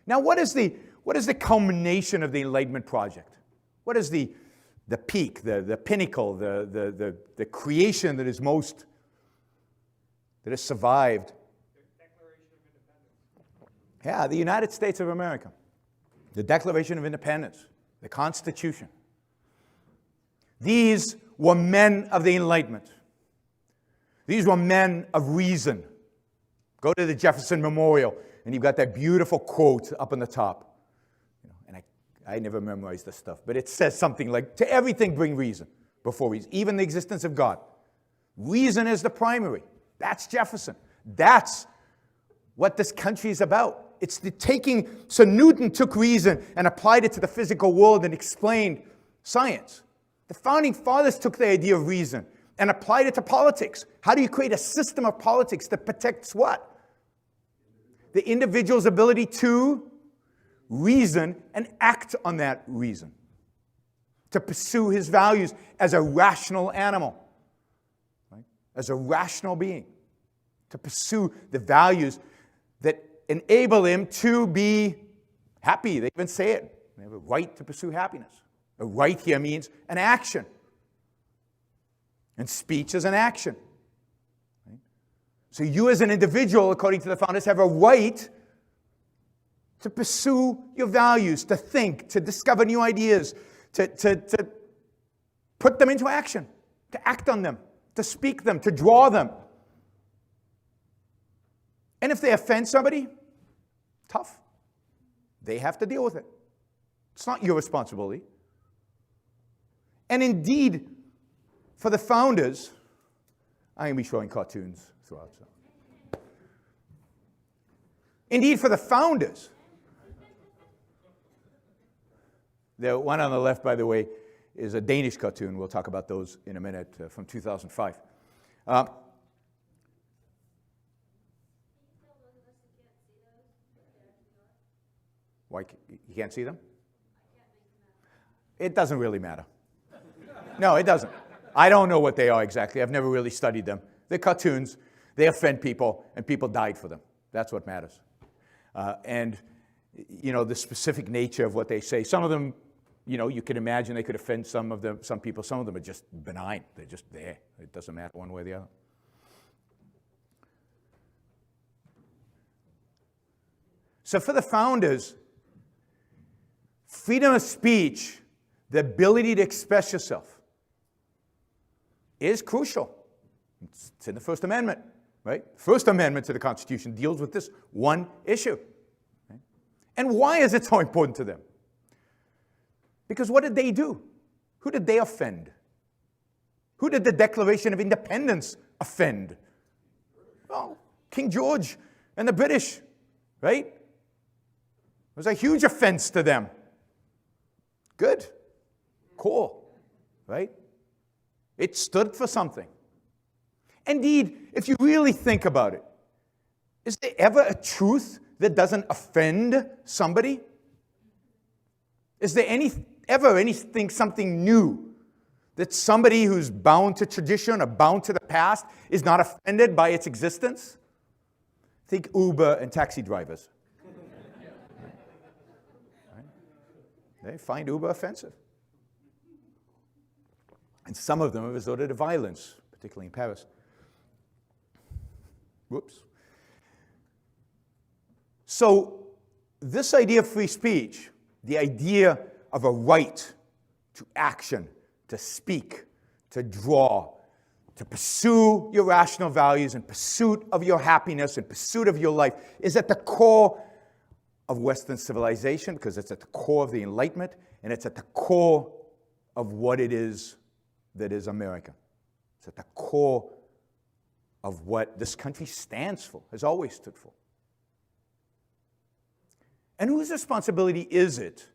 Now, what is the culmination of the Enlightenment project? What is the peak, the pinnacle, the creation that has survived? Declaration of Independence. Yeah, the United States of America. The Declaration of Independence, the Constitution. These were men of the Enlightenment. These were men of reason. Go to the Jefferson Memorial, and you've got that beautiful quote up on the top. And I never memorized this stuff, but it says something like, to everything bring reason before reason, even the existence of God. Reason is the primary. That's Jefferson. That's what this country is about. It's the taking, so Newton took reason and applied it to the physical world and explained science. The founding fathers took the idea of reason and applied it to politics. How do you create a system of politics that protects what? The individual's ability to reason and act on that reason. To pursue his values as a rational animal, right? As a rational being. To pursue the values that enable him to be happy. They even say it. They have a right to pursue happiness. A right here means an action. And speech is an action. Right? So you as an individual, according to the founders, have a right to pursue your values, to think, to discover new ideas, to put them into action, to act on them, to speak them, to draw them. And if they offend somebody, tough. They have to deal with it. It's not your responsibility. And indeed, for the founders, I'm going to be showing cartoons throughout. So. Indeed, for the founders, the one on the left, by the way, is a Danish cartoon. We'll talk about those in a minute, from 2005. Why, you can't see them? It doesn't really matter. No, it doesn't. I don't know what they are exactly. I've never really studied them. They're cartoons. They offend people, and people died for them. That's what matters. And, the specific nature of what they say. Some of them, you can imagine they could offend some people. Some of them are just benign. They're just there. It doesn't matter one way or the other. So for the founders, freedom of speech, the ability to express yourself, is crucial. It's in the First Amendment, right? First Amendment to the Constitution deals with this one issue. Right? And why is it so important to them? Because what did they do? Who did they offend? Who did the Declaration of Independence offend? Well, King George and the British, right? It was a huge offense to them. Good. Cool. Right? It stood for something. Indeed, if you really think about it, is there ever a truth that doesn't offend somebody? Is there ever something new that somebody who's bound to tradition or bound to the past is not offended by its existence? Think Uber and taxi drivers. Right? They find Uber offensive. And some of them have resorted to violence, particularly in Paris. Whoops. So this idea of free speech, the idea of a right to action, to speak, to draw, to pursue your rational values in pursuit of your happiness, in pursuit of your life, is at the core of Western civilization, because it's at the core of the Enlightenment, and it's at the core of what it is that is America. It's at the core of what this country stands for, has always stood for. And whose responsibility is it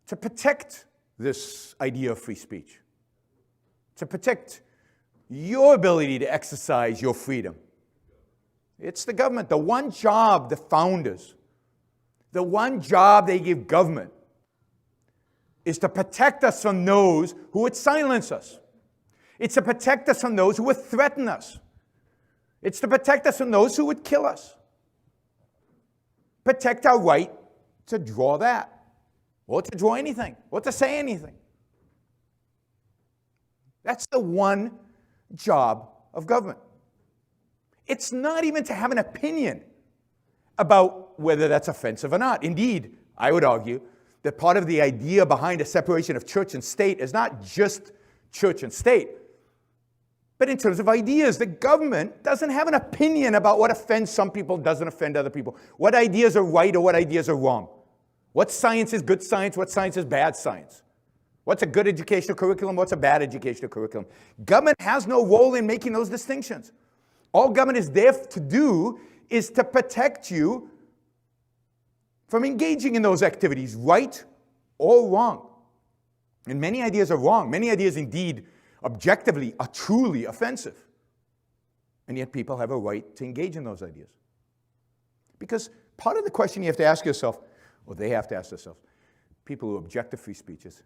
to protect this idea of free speech? To protect your ability to exercise your freedom? It's the government. The one job the founders, the one job they give government is to protect us from those who would silence us. It's to protect us from those who would threaten us. It's to protect us from those who would kill us. protect our right to draw that, or to draw anything, or to say anything. That's the one job of government. It's not even to have an opinion about whether that's offensive or not. Indeed, I would argue that part of the idea behind a separation of church and state is not just church and state, but in terms of ideas. The government doesn't have an opinion about what offends some people, doesn't offend other people, what ideas are right or what ideas are wrong, what science is good science, what science is bad science, what's a good educational curriculum, what's a bad educational curriculum. Government has no role in making those distinctions. All government is there to do is to protect you from engaging in those activities, right or wrong. And many ideas are wrong. Many ideas, indeed, objectively, are truly offensive. And yet people have a right to engage in those ideas. Because part of the question you have to ask yourself, or they have to ask themselves, people who object to free speech is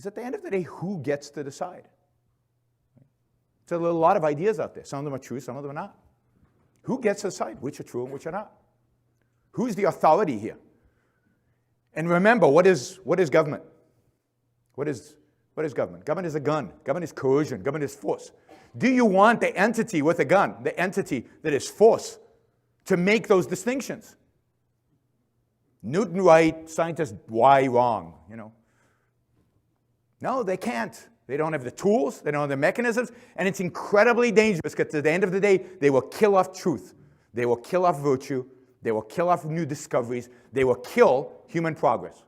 at the end of the day, who gets to decide? There's a lot of ideas out there. Some of them are true, some of them are not. Who gets to decide which are true and which are not? Who's the authority here? And remember, what is government? What is government? Government is a gun. Government is coercion. Government is force. Do you want the entity with a gun, the entity that is force, to make those distinctions? Newton right, scientists Y wrong, No, they can't. They don't have the tools, they don't have the mechanisms, and it's incredibly dangerous because at the end of the day, they will kill off truth. They will kill off virtue. They will kill off new discoveries. They will kill human progress.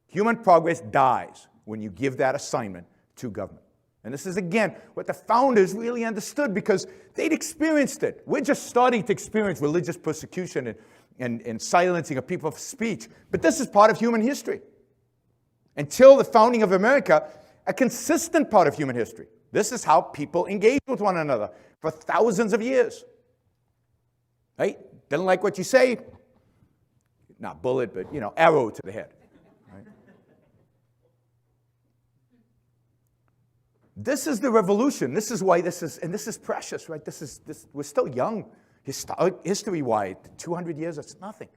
Human progress dies when you give that assignment to government. And this is, again, what the founders really understood because they'd experienced it. We're just starting to experience religious persecution and silencing of people of speech. But this is part of human history. Until the founding of America, a consistent part of human history. This is how people engage with one another for thousands of years. Right? Didn't like what you say? Not bullet, but, arrow to the head. Right? This is the revolution. This is why this is precious, right? We're still young, history-wide. 200 years, that's nothing.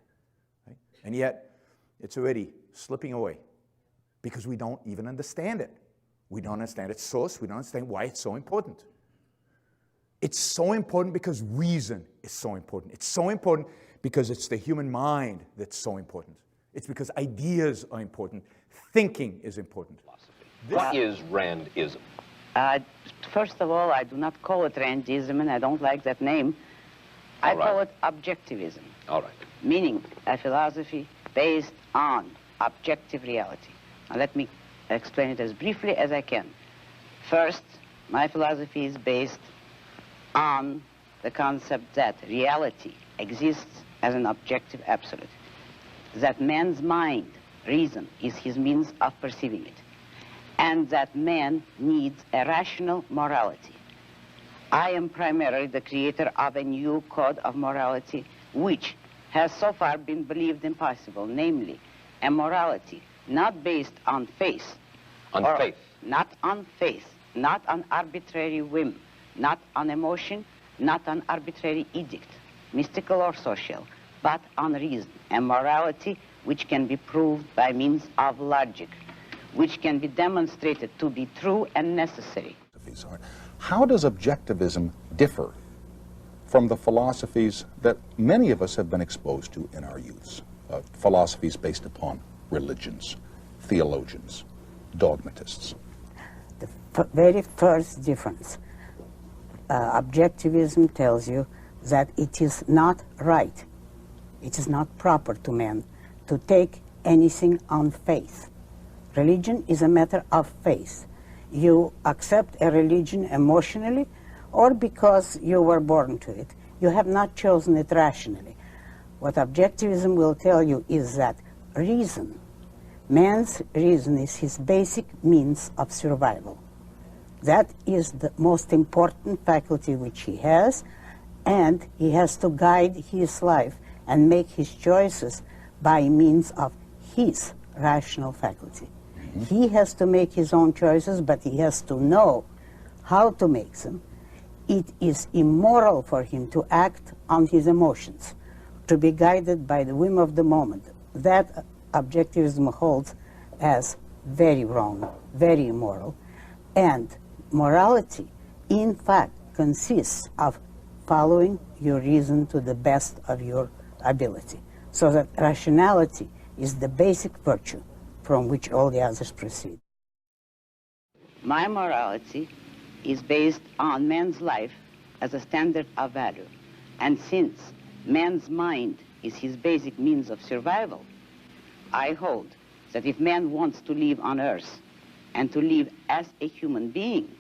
Right? And yet, it's already slipping away because we don't even understand it. We don't understand its source. We don't understand why it's so important. It's so important because reason is so important. It's so important because it's the human mind that's so important. It's because ideas are important. Thinking is important. What is Randism? First of all, I do not call it Randism, and I don't like that name. I call it objectivism. All right. Meaning a philosophy based on objective reality. Now let me explain it as briefly as I can. First, my philosophy is based on the concept that reality exists as an objective absolute. That man's mind, reason, is his means of perceiving it. And that man needs a rational morality. I am primarily the creator of a new code of morality which has so far been believed impossible, namely a morality not based on faith. On faith. Not on faith, not on arbitrary whim, not on emotion, not on arbitrary edict, mystical or social, but on reason, a morality which can be proved by means of logic, which can be demonstrated to be true and necessary. How does objectivism differ from the philosophies that many of us have been exposed to in our youths? Philosophies based upon religions, theologians, dogmatists. The very first difference, objectivism tells you that it is not right, it is not proper to man to take anything on faith. Religion is a matter of faith. You accept a religion emotionally or because you were born to it. You have not chosen it rationally. What objectivism will tell you is that reason, man's reason is his basic means of survival. That is the most important faculty which he has, and he has to guide his life and make his choices by means of his rational faculty. He has to make his own choices, but he has to know how to make them. It is immoral for him to act on his emotions. to be guided by the whim of the moment. That objectivism holds as very wrong, very immoral. And morality, in fact, consists of following your reason to the best of your ability. So that rationality is the basic virtue from which all the others proceed. My morality is based on man's life as a standard of value. And since man's mind is his basic means of survival, I hold that if man wants to live on earth and to live as a human being,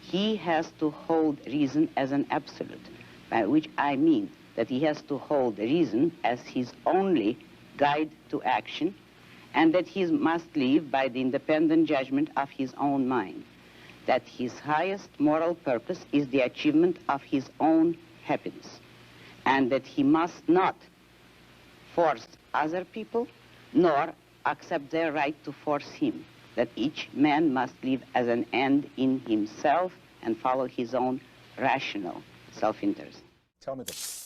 he has to hold reason as an absolute, by which I mean that he has to hold reason as his only guide to action, and that he must live by the independent judgment of his own mind, that his highest moral purpose is the achievement of his own happiness, and that he must not force other people, nor accept their right to force him, that each man must live as an end in himself and follow his own rational self-interest. Tell me this.